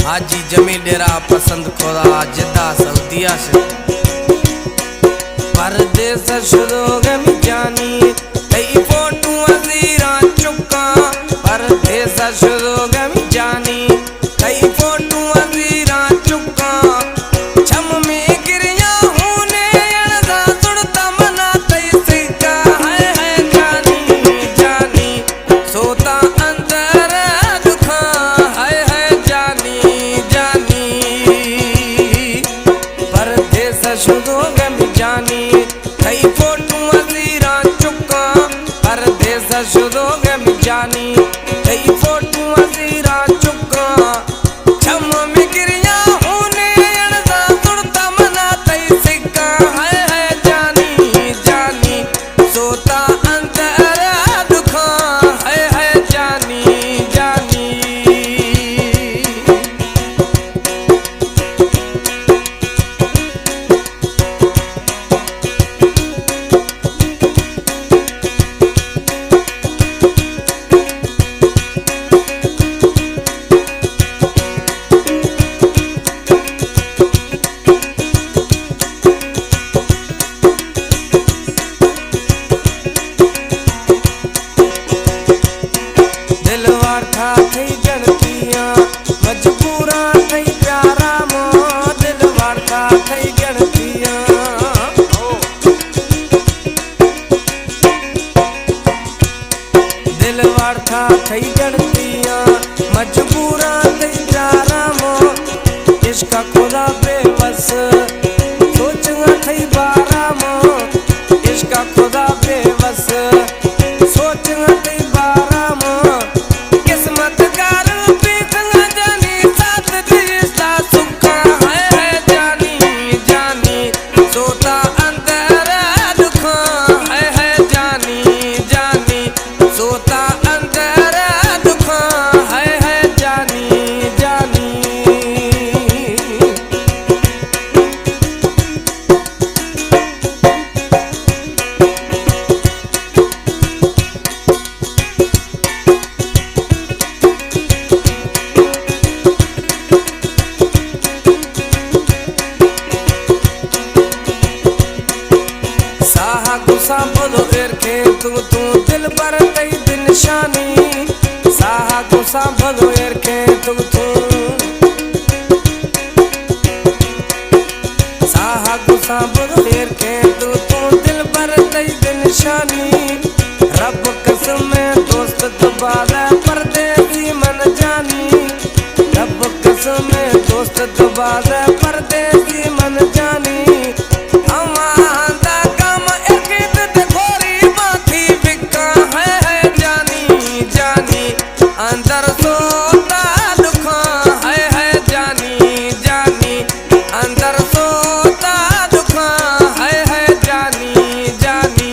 हाजी जमी डेरा पसंद खोदा जिद्दा सल्दिया से परदेस शुरू गमी जानी कई फोटू अजीरा चुका परदेस शुरू गमी जानी कई फोटू अजीरा चुका छम में गिरिया होने अड़दा सुड़ता मना तई सिका है जानी जानी सोता अंदर दुखा है जानी जानी परदेस शुरू गमी जानी कई फोटू अजीरा चुका परदेस शुरू गमी जानी कई फोटू अजीरा चुका छम में गिरिया होने अड़दा सुड़ता मना तई सिका है जानी जानी सोता अंदर दुखा है जानी जानी दिलवार था थई गणतियां मजबूरा थई प्यारा मो दिलवार था थई गणतियां दिलवार था थई गणतियां मजबूरा थई प्यारा मो इश्क खुदा बेबस सोचना थई बारा मो इश्क खुदा बेबस सोचना थई बारा मो किस्मत कार पीतंग जानी साथ रिश्ता सुखा है जानी जानी सोता अंदर दुखा है जानी जानी सोता अंदर दुखा है जानी जानी साहा गुस्सा बोलो इरखे तू दिल पर तई दिन निशानी साहा गुस्सा बोलो इरखे तू साहा गुस्सा बोलो इरखे तू दिल पर तई दिन निशानी रब कसम में दोस्त दोबारा परदेसी मन जानी रब कसम में दोस्त दोबारा परदेसी मन जानी अंदर सोता दुखा है जानी जानी अंदर सोता दुखा है जानी जानी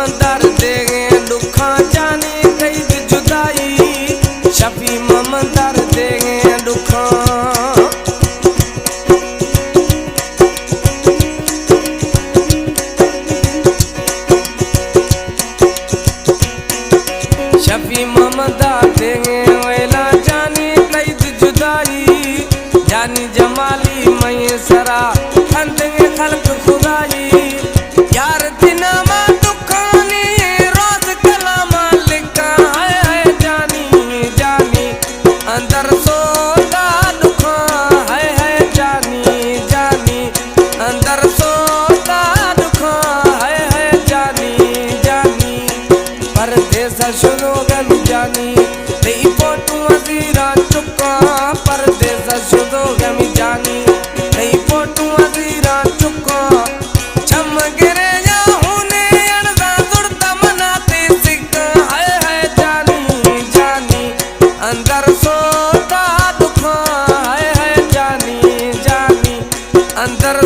ममदर देगे दुखा जानी कैद जुदाई शफी ममदर देगे दुखा शफी ममदर देगे वेला जानी कैद जुदाई जानी जमाली मैसरा खंदेंगे खल्क खुदाई यार दिना मा दुखानी रोज कलामा लिखा है जानी जानी अंदर सोता दुखा है जानी जानी अंदर सोता दुखा है जानी जानी परदेस शुरू गम जानी तेई पोटू अजीरा चुका परदेस शुरू गम जानी तेई पोटू अजीरा चुका छम गिरे या होने अड़दा जुड़ता मनाते सिक है जानी जानी अंदर सोता दुखा है जानी जानी अंदर